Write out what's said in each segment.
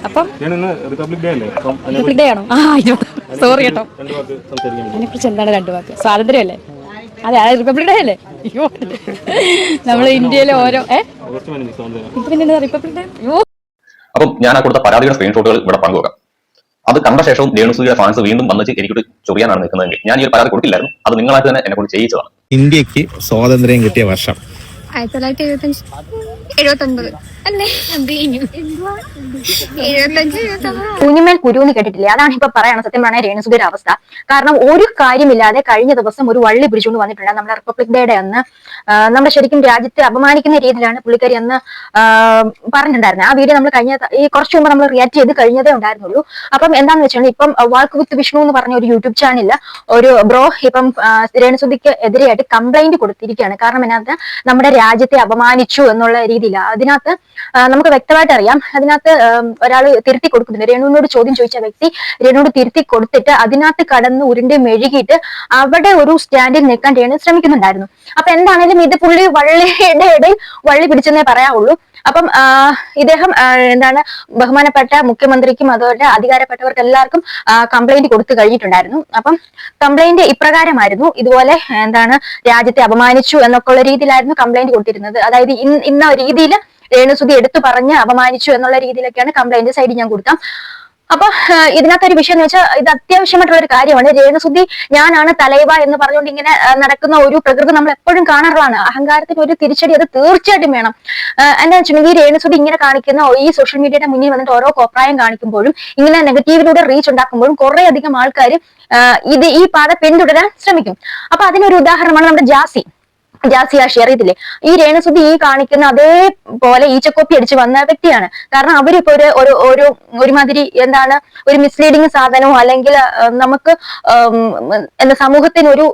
അപ്പം republic day ആണോ? Sorry കേട്ടോ, അതിനെക്കുറിച്ച് എന്താണ് രണ്ടു വാക്ക്? സ്വാതന്ത്ര്യമല്ലേ? അതെ, അത് റിപ്പബ്ലിക് ഡേ അല്ലേ? അയ്യോ, നമ്മൾ ഇന്ത്യയിലെ ഓരോ പിന്നെ റിപ്പബ്ലിക് ഡേ. അയ്യോ, അപ്പം ഞാൻ ആ കൊടുത്ത പരാതിയുടെ സ്ക്രീൻഷോട്ടുകൾ ഇവിടെ പങ്കുവെക്കാം. അത് കണ്ട ശേഷവും രേണുസുതിയുടെ ഫാൻസ് വീണ്ടും വന്നിട്ട് എനിക്കൊരു ചൊറിയാനാണ് നിൽക്കുന്നതെങ്കിൽ ഞാൻ ഈ ഒരു പരാതി കൊടുക്കില്ലായിരുന്നു. അത് നിങ്ങളായിട്ട് തന്നെ എന്നെ കൊണ്ട് ചെയ്യിച്ചതാണ്. ഇന്ത്യക്ക് സ്വാതന്ത്ര്യം കിട്ടിയ വർഷം 1979 അല്ലേ? കുഞ്ഞുമേൽ കുരുന്ന് കേട്ടിട്ടില്ലേ? അതാണ് ഇപ്പൊ പറയണം. സത്യം പറഞ്ഞാൽ രേണുസുതിയുടെ അവസ്ഥ. കാരണം ഒരു കാര്യമില്ലാതെ കഴിഞ്ഞ ദിവസം ഒരു വള്ളി പിടിച്ചുകൊണ്ട് വന്നിട്ടുണ്ട്. നമ്മുടെ റിപ്പബ്ലിക് ഡേയുടെ അന്ന് നമ്മുടെ ശരിക്കും രാജ്യത്തെ അപമാനിക്കുന്ന രീതിയിലാണ് പുള്ളിക്കാരി അന്ന് പറഞ്ഞിട്ടുണ്ടായിരുന്നത്. ആ വീഡിയോ നമ്മൾ ഈ കുറച്ചു മുമ്പ് നമ്മൾ റിയാക്ട് ചെയ്ത് കഴിഞ്ഞതേ ഉണ്ടായിരുന്നുള്ളൂ. അപ്പം എന്താണെന്ന് വെച്ചാൽ ഇപ്പം വാക്ക് വിത്ത് വിഷ്ണു എന്ന് പറഞ്ഞ ഒരു യൂട്യൂബ് ചാനലിൽ ഒരു ബ്രോ ഇപ്പം രേണുസുതിക്ക് എതിരെയായിട്ട് കംപ്ലൈന്റ് കൊടുത്തിരിക്കുകയാണ്. കാരണം അതിനകത്ത് നമ്മുടെ രാജ്യത്തെ അപമാനിച്ചു എന്നുള്ള രീതിയിൽ അതിനകത്ത് നമുക്ക് വ്യക്തമായിട്ട് അറിയാം. അതിനകത്ത് ഒരാൾ തിരുത്തി കൊടുക്കുന്നുണ്ട്. രേണുവിനോട് ചോദ്യം ചോദിച്ച വ്യക്തി രേണുവിനോട് തിരുത്തി കൊടുത്തിട്ട് അതിനകത്ത് കടന്ന് ഉരുണ്ടി മെഴുകിയിട്ട് അവിടെ ഒരു സ്റ്റാൻഡിൽ നിൽക്കാൻ രേണു ശ്രമിക്കുന്നുണ്ടായിരുന്നു. അപ്പൊ എന്താണേലും ഇത് പുള്ളി വള്ളിയുടെ ഇടയിൽ വള്ളി പിടിച്ചെന്നേ പറയാവുള്ളൂ. അപ്പം ഇദ്ദേഹം ബഹുമാനപ്പെട്ട മുഖ്യമന്ത്രിക്കും അതുപോലെ അധികാരപ്പെട്ടവർക്ക് എല്ലാവർക്കും കംപ്ലൈന്റ് കൊടുത്തു കഴിഞ്ഞിട്ടുണ്ടായിരുന്നു. അപ്പം കംപ്ലൈന്റ് ഇപ്രകാരമായിരുന്നു. ഇതുപോലെ രാജ്യത്തെ അപമാനിച്ചു എന്നൊക്കെ ഉള്ള രീതിയിലായിരുന്നു കംപ്ലൈന്റ് കൊടുത്തിരുന്നത്. അതായത് ഇന്ന രീതിയിൽ രേണുസുതി എടുത്തു പറഞ്ഞ് അപമാനിച്ചു എന്നുള്ള രീതിയിലൊക്കെയാണ് കംപ്ലൈന്റ്. സൈഡിൽ ഞാൻ കൊടുക്കാം. അപ്പൊ ഇതിനകത്തൊരു വിഷയം എന്ന് വെച്ചാൽ ഇത് അത്യാവശ്യമായിട്ടുള്ള ഒരു കാര്യമാണ്. രേണുസുതി ഞാനാണ് തലൈവ എന്ന് പറഞ്ഞുകൊണ്ട് ഇങ്ങനെ നടക്കുന്ന ഒരു പ്രകൃതി നമ്മൾ എപ്പോഴും കാണാറുള്ളതാണ്. അഹങ്കാരത്തിന് ഒരു തിരിച്ചടി അത് തീർച്ചയായിട്ടും വേണം. എന്താ വെച്ചിട്ടുണ്ടെങ്കിൽ രേണുസുതി ഇങ്ങനെ കാണിക്കുന്ന ഈ സോഷ്യൽ മീഡിയയുടെ മുന്നിൽ വന്നിട്ട് ഓരോ കോപ്രായം കാണിക്കുമ്പോഴും ഇങ്ങനെ നെഗറ്റീവിലൂടെ റീച്ച് ഉണ്ടാക്കുമ്പോഴും കുറെ അധികം ആൾക്കാർ ഈ പാത പിന്തുടരാൻ ശ്രമിക്കും. അപ്പൊ അതിനൊരു ഉദാഹരണമാണ് നമ്മുടെ ജാസി അറിയത്തില്ലേ? ഈ രേണുസുതി ഈ കാണിക്കുന്ന അതേപോലെ ഈച്ചക്കോപ്പി അടിച്ച് വന്ന വ്യക്തിയാണ്. കാരണം അവരിപ്പോ ഒരുമാതിരി ഒരു മിസ്ലീഡിങ് സാധനമോ അല്ലെങ്കിൽ നമുക്ക് സമൂഹത്തിന് ഒരു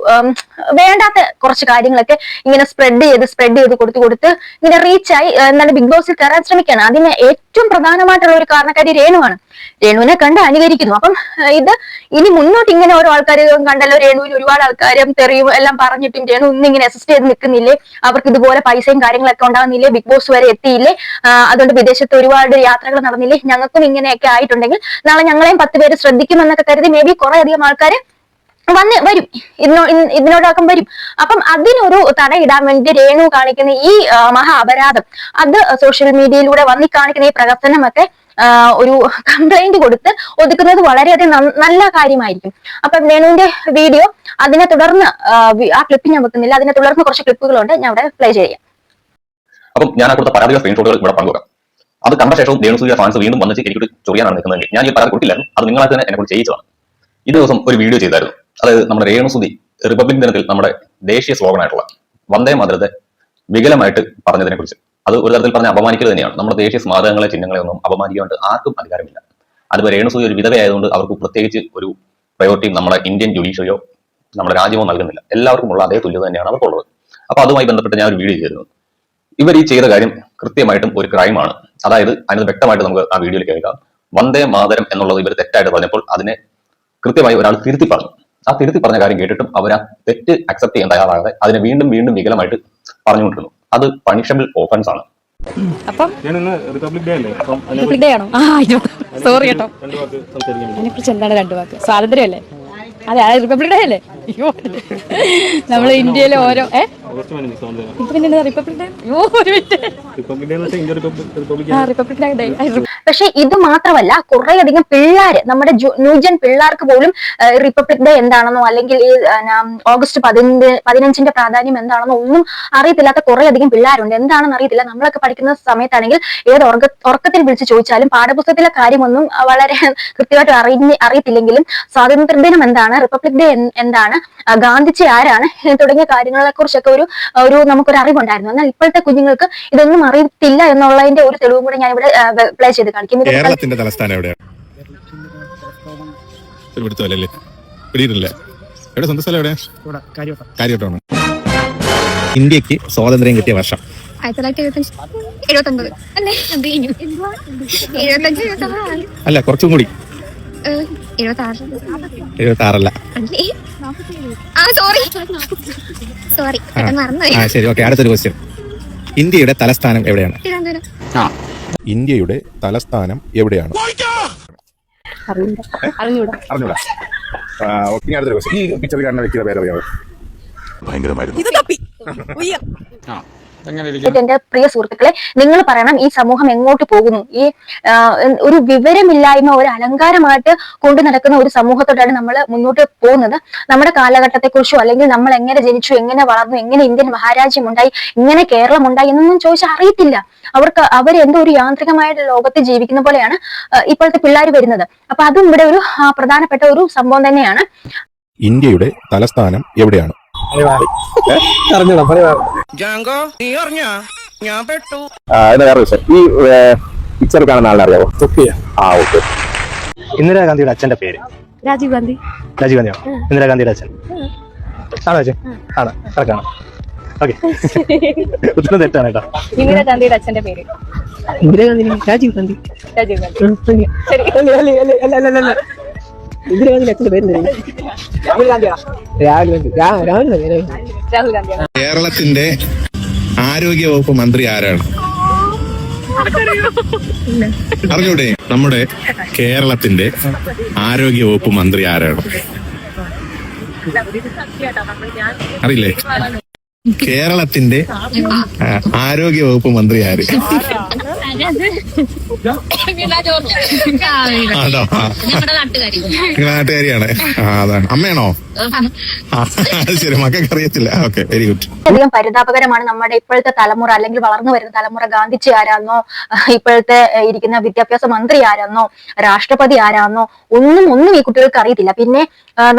വേണ്ടാത്ത കുറച്ച് കാര്യങ്ങളൊക്കെ ഇങ്ങനെ സ്പ്രെഡ് ചെയ്ത് കൊടുത്ത് ഇങ്ങനെ റീച്ചായി ബിഗ് ബോസിൽ കയറാൻ ശ്രമിക്കുകയാണ്. അതിന് ഏറ്റവും പ്രധാനമായിട്ടുള്ള ഒരു കാരണക്കാരി രേണുവാണ്. രേണുവിനെ കണ്ട് അനുകരിക്കുന്നു. അപ്പം ഇത് ഇനി മുന്നോട്ട് ഇങ്ങനെ ഓരോ ആൾക്കാർ കണ്ടല്ലോ, രേണുവിൽ ഒരുപാട് ആൾക്കാരും തെറിയും എല്ലാം പറഞ്ഞിട്ടും രേണു ഇന്നിങ്ങനെ അസിസ്റ്റ് ചെയ്ത് നിൽക്കുന്നില്ലേ, അവർക്ക് ഇതുപോലെ പൈസയും കാര്യങ്ങളൊക്കെ ഉണ്ടാകുന്നില്ലേ, ബിഗ് ബോസ് വരെ എത്തിയില്ലേ, അതുകൊണ്ട് വിദേശത്ത് ഒരുപാട് യാത്രകൾ നടന്നില്ലേ, ഞങ്ങൾക്കും ഇങ്ങനെയൊക്കെ ആയിട്ടുണ്ടെങ്കിൽ നാളെ ഞങ്ങളെയും 10 പേര് ശ്രദ്ധിക്കുമെന്നൊക്കെ കരുതി മേ ബി കുറെ അധികം ആൾക്കാർ വരും, ഇതിനോടൊപ്പം വരും. അപ്പം അതിനൊരു തടയിടാൻ വേണ്ടി രേണു കാണിക്കുന്ന ഈ മഹാ അപരാധം, അത് സോഷ്യൽ മീഡിയയിലൂടെ കാണിക്കുന്ന ഈ പ്രവർത്തനമൊക്കെ ഒരു കംപ്ലൈന്റ് കൊടുത്ത് ഒതുക്കുന്നത് വളരെയധികം നല്ല കാര്യമായിരിക്കും. അപ്പം രേണുവിന്റെ വീഡിയോ അതിനെ തുടർന്ന് ആ ക്ലിപ്പ് ഞാൻ വെക്കുന്നില്ല, അതിനെ തുടർന്ന് കുറച്ച് ക്ലിപ്പുകളുണ്ട്, ഞാൻ ഇവിടെ പ്ലേ ചെയ്യാം. അപ്പം ഞാൻ ആ കൊടുത്ത പരാതിയുടെ സ്ക്രീൻഷോട്ടുകൾ ഇവിടെ പങ്കുവെക്കാം. അത് കണ്ട ശേഷവും രേണുസുതിയുടെ ഫാൻസ് വീണ്ടും വന്നിട്ട് എനിക്കൊരു ചൊറിയാനാണ് നിൽക്കുന്നതെങ്കിൽ ഞാൻ ഈ പരാതി കൊടുക്കില്ലായിരുന്നു. അത് നിങ്ങളായിട്ട് തന്നെ എന്നെ കൊണ്ട് ചെയ്യിച്ചതാണ്. ഈ ദിവസം ഒരു വീഡിയോ ചെയ്തായിരുന്നു. അതായത് നമ്മുടെ രേണുസുതി റിപ്പബ്ലിക് ദിനത്തിൽ നമ്മുടെ ദേശീയ സ്ലോഗനായിട്ടുള്ള വന്ദേ മാതരത്തെ വികലമായിട്ട് പറഞ്ഞതിനെ കുറിച്ച് അത് ഒരു തരത്തിൽ പറഞ്ഞ അപമാനിക്കൽ തന്നെയാണ്. നമ്മുടെ ദേശീയ സ്മാരകങ്ങളെ ചിഹ്നങ്ങളെ ഒന്നും അപമാനിക്കാണ്ട് ആർക്കും അധികാരമില്ല. അതിപ്പോൾ രേണുസുതി ഒരു വിധവയായതുകൊണ്ട് അവർക്ക് പ്രത്യേകിച്ച് ഒരു പ്രയോറിറ്റിയും നമ്മുടെ ഇന്ത്യൻ ജുഡീഷ്യറിയോ നമ്മുടെ രാജ്യമോ നൽകുന്നില്ല. എല്ലാവർക്കുമുള്ള അതേ തുല്യത തന്നെയാണ് അവർക്കുള്ളത്. അപ്പൊ അതുമായി ബന്ധപ്പെട്ട് ഞാൻ ഒരു വീഡിയോ ചെയ്തിരുന്നു. ഇവർ ഈ ചെയ്ത കാര്യം കൃത്യമായിട്ടും ഒരു ക്രൈമാണ്. അതായത് അതിന് വ്യക്തമായിട്ട് നമുക്ക് ആ വീഡിയോയിൽ കേൾക്കാം. വന്ദേ മാതരം എന്നുള്ളത് ഇവർ തെറ്റായിട്ട് പറഞ്ഞപ്പോൾ അതിനെ കൃത്യമായി ഒരാൾ തിരുത്തി പറഞ്ഞു. ആ തിരുത്തി പറഞ്ഞ കാര്യം കേട്ടിട്ടും അവർ ആ തെറ്റ് അക്സെപ്റ്റ് ചെയ്യാൻ തയ്യാറാകാതെ അതിനെ വീണ്ടും വികലമായിട്ട് പറഞ്ഞുകൊണ്ടിരുന്നു. അത് പണിഷബിൾ ഓഫൻസ് ആണ്. അപ്പം റിപ്പബ്ലിക് ഡേ ആണോ? സോറി കേട്ടോ, അതിനെക്കുറിച്ച് എന്താണ് രണ്ടു വാക്ക്? സ്വാതന്ത്ര്യമല്ലേ? അതെ, അത് റിപ്പബ്ലിക് ഡേ അല്ലേ? അയ്യോ, നമ്മൾ ഇന്ത്യയിലെ ഓരോ പിന്നെ റിപ്പബ്ലിക് ഡേ. അയ്യോ, ഒരു റിപ്പബ്ലിക് ഡേ. പക്ഷെ ഇത് മാത്രമല്ല, കുറെ അധികം പിള്ളേര്, നമ്മുടെ ന്യൂജൻ പിള്ളേർക്ക് പോലും റിപ്പബ്ലിക് ഡേ എന്താണെന്നോ അല്ലെങ്കിൽ ഓഗസ്റ്റ് 15 പ്രാധാന്യം എന്താണെന്നോ ഒന്നും അറിയത്തില്ലാത്ത കുറെ അധികം പിള്ളേരുണ്ട്. എന്താണെന്ന് അറിയത്തില്ല. നമ്മളൊക്കെ പഠിക്കുന്ന സമയത്താണെങ്കിൽ ഏത് ഉറക്കത്തിൽ വിളിച്ച് ചോദിച്ചാലും പാഠപുസ്തകത്തിലെ കാര്യമൊന്നും വളരെ കൃത്യമായിട്ട് അറിയത്തില്ലെങ്കിലും സ്വാതന്ത്ര്യദിനം എന്താണ്, റിപ്പബ്ലിക് ഡേ എന്താണ്, ഗാന്ധിജി ആരാണ് തുടങ്ങിയ കാര്യങ്ങളെ കുറിച്ചൊക്കെ ഒരു നമുക്കൊരു അറിവുണ്ടായിരുന്നു. എന്നാൽ ഇപ്പോഴത്തെ കുഞ്ഞുങ്ങൾക്ക് ഇതൊന്നും അറിയത്തില്ല എന്നുള്ളതിന്റെ ഒരു തെളിവും കൂടെ ഞാൻ ഇവിടെ പ്ലേ ചെയ്ത് കാണിക്കും. കേരളത്തിന്റെ തലസ്ഥാനം എവിടെയാണ്? സ്വന്തം സ്ഥലം എവിടെ? കാര്യവട്ടമാണ്. ഇന്ത്യക്ക് സ്വാതന്ത്ര്യം കിട്ടിയ വർഷം 1979 അല്ലേ? അല്ല, കുറച്ചും കൂടി. 76 സോറി, ശരി, ഓക്കെ. അടുത്തൊരു ക്വസ്റ്റ്യൻ. ഇന്ത്യയുടെ തലസ്ഥാനം എവിടെയാണ്? ഇന്ത്യയുടെ തലസ്ഥാനം എവിടെയാണ്? അറിഞ്ഞൂടാ. അറിഞ്ഞൂടാ. ഇനി അടുത്തൊരു question. ഈ പിക്ചറിൽ കാണുന്ന വ്യക്തിയുടെ പേര് അറിയാമോ? ഭയങ്കരമായിരുന്നു. എന്റെ പ്രിയ സുഹൃത്തുക്കളെ, നിങ്ങൾ പറയണം ഈ സമൂഹം എങ്ങോട്ട് പോകുന്നു. ഈ ഒരു വിവരമില്ലായ്മ ഒരു അലങ്കാരമായിട്ട് കൊണ്ടു നടക്കുന്ന ഒരു സമൂഹത്തോടാണ് നമ്മൾ മുന്നോട്ട് പോകുന്നത്. നമ്മുടെ കാലഘട്ടത്തെക്കുറിച്ചോ അല്ലെങ്കിൽ നമ്മൾ എങ്ങനെ ജനിച്ചു, എങ്ങനെ വളർന്നു, എങ്ങനെ ഇന്ത്യൻ മഹാരാജ്യം ഉണ്ടായി, എങ്ങനെ കേരളം ഉണ്ടായി എന്നൊന്നും ചോദിച്ചാൽ അറിയത്തില്ല. അവരെന്തോ ഒരു യാന്ത്രികമായ ലോകത്ത് ജീവിക്കുന്ന പോലെയാണ് ഇപ്പോഴത്തെ പിള്ളേർ വരുന്നത്. അപ്പൊ അതും ഇവിടെ ഒരു പ്രധാനപ്പെട്ട ഒരു സംഭവം തന്നെയാണ്. ഇന്ത്യയുടെ തലസ്ഥാനം എവിടെയാണ്? ഈ പിക്ചർ കാണുന്ന ആളെ അറിയാവോ? ഓക്കെ. ഇന്ദിരാഗാന്ധിയുടെ അച്ഛന്റെ പേര്? രാജീവ് ഗാന്ധി. രാജീവ് ഗാന്ധിയോ? ഇന്ദിരാഗാന്ധിയുടെ അച്ഛൻ ആണോ? അച്ഛൻ ആണ്, കറക്റ്റാണ്. ഓക്കെ, ഉത്തരം തെറ്റാണ് കേട്ടോ. ഇന്ദിരാഗാന്ധിയുടെ അച്ഛന്റെ പേര്? ഇന്ദിരാഗാന്ധി രാജീവ് ഗാന്ധി. രാജീവ് ഗാന്ധി. ഇന്ദിരാഗാന്ധിയുടെ അച്ഛന്റെ പേര് രാഹുൽ ഗാന്ധി. കേരളത്തിന്റെ ആരോഗ്യ വകുപ്പ് മന്ത്രി ആരാണ്? അറിഞ്ഞൂടെ? നമ്മുടെ കേരളത്തിന്റെ ആരോഗ്യ വകുപ്പ് മന്ത്രി ആരാണ്? അറിയില്ലേ? കേരളത്തിന്റെ ആരോഗ്യ വകുപ്പ് മന്ത്രി ആര്? ആണോ? നാട്ടുകാരിയാണ്. അതാണ്. അമ്മയാണോ? ശരി, മക്കൾക്ക് അറിയത്തില്ല. Okay, very good. അധികം പരിതാപകരമാണ് നമ്മുടെ ഇപ്പോഴത്തെ തലമുറ അല്ലെങ്കിൽ വളർന്നു വരുന്ന തലമുറ. ഗാന്ധിജി ആരാന്നോ, ഇപ്പോഴത്തെ ഇരിക്കുന്ന വിദ്യാഭ്യാസ മന്ത്രി ആരാന്നോ, രാഷ്ട്രപതി ആരാന്നോ ഒന്നും ഈ കുട്ടികൾക്ക് അറിയത്തില്ല. പിന്നെ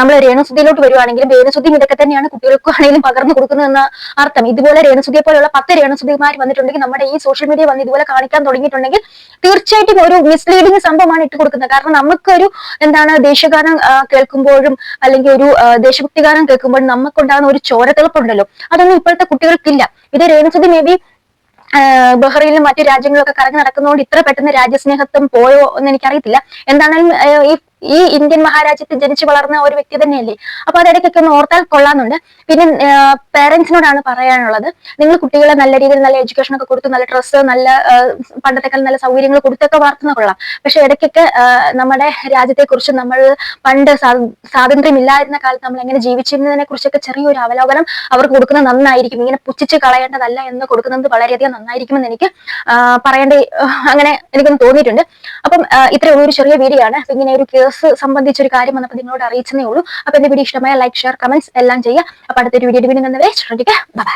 നമ്മൾ രേണുസുതിയിലോട്ട് വരുവാണെങ്കിലും രേണുസുതിയും ഇതൊക്കെ തന്നെയാണ് കുട്ടികൾക്കാണെങ്കിലും പകർന്നു കൊടുക്കുന്നതെന്ന അർത്ഥം. ഇതുപോലെ രേണുസുതിയെ പോലെയുള്ള 10 രേണുസുതിമാർ വന്നിട്ടുണ്ടെങ്കിൽ, നമ്മുടെ ഈ സോഷ്യൽ മീഡിയ വന്ന് ഇതുപോലെ കാണിക്കാൻ തുടങ്ങിയിട്ടുണ്ടെങ്കിൽ തീർച്ചയായിട്ടും ഒരു മിസ്ലീഡിങ് സംഭവമാണ് ഇട്ട് കൊടുക്കുന്നത്. കാരണം നമുക്കൊരു ദേശീയഗാനം കേൾക്കുമ്പോഴും അല്ലെങ്കിൽ ഒരു ദേശഭക്തി ഗാനം കേൾക്കുമ്പോഴും നമുക്കുണ്ടാകുന്ന ഒരു ചോരത്തിളപ്പുണ്ടല്ലോ, അതൊന്നും ഇപ്പോഴത്തെ കുട്ടികൾക്കില്ല. ഇത് രേണുസുതി മേ ബി ബഹ്റൈനിലും മറ്റു രാജ്യങ്ങളൊക്കെ കറങ്ങി നടക്കുന്നതുകൊണ്ട് ഇത്ര പെട്ടെന്ന് രാജ്യസ്നേഹത്വം പോയോ എന്ന് എനിക്കറിയത്തില്ല. എന്താണെങ്കിലും ഈ ഇന്ത്യൻ മഹാരാജ്യത്ത് ജനിച്ചു വളർന്ന ഒരു വ്യക്തി തന്നെയല്ലേ. അപ്പൊ അതിടയ്ക്കൊക്കെ ഒന്ന് ഓർത്താൽ കൊള്ളാന്നുണ്ട്. പിന്നെ പേരൻസിനോടാണ് പറയാനുള്ളത്, നിങ്ങൾ കുട്ടികളെ നല്ല രീതിയിൽ നല്ല എഡ്യൂക്കേഷൻ ഒക്കെ കൊടുത്ത് നല്ല ഡ്രസ്സ്, നല്ല പണ്ടത്തെക്കാൾ നല്ല സൗകര്യങ്ങൾ കൊടുത്തൊക്കെ വളർത്തുന്ന കൊള്ളാം. പക്ഷെ ഇടയ്ക്കൊക്കെ നമ്മുടെ രാജ്യത്തെ കുറിച്ച്, നമ്മൾ പണ്ട് സ്വാതന്ത്ര്യം ഇല്ലായിരുന്ന കാലത്ത് നമ്മൾ എങ്ങനെ ജീവിച്ചിരുന്നതിനെ കുറിച്ചൊക്കെ ചെറിയൊരു അവലോകനം അവർക്ക് കൊടുക്കുന്നത് നന്നായിരിക്കും. ഇങ്ങനെ പുച്ഛിച്ച് കളയേണ്ടതല്ല എന്ന് കൊടുക്കുന്നത് വളരെയധികം നന്നായിരിക്കുമെന്ന് എനിക്ക് അങ്ങനെ എനിക്കൊന്ന് തോന്നിയിട്ടുണ്ട്. അപ്പം ഇത്രയുള്ള ഒരു ചെറിയ വീഡിയോ ആണ്. അപ്പൊ ഇങ്ങനെ ഒരു കേസ് സംബന്ധിച്ചൊരു കാര്യം വന്നപ്പോൾ നിങ്ങളോട് അറിയിച്ചതേ ഉള്ളൂ. അപ്പൊ എന്റെ വീഡിയോ ഇഷ്ടമായ ലൈക്ക്, ഷെയർ, കമന്റ്സ് എല്ലാം ചെയ്യുക. അപ്പൊ അടുത്തൊരു വീഡിയോ വീണ്ടും ബൈ.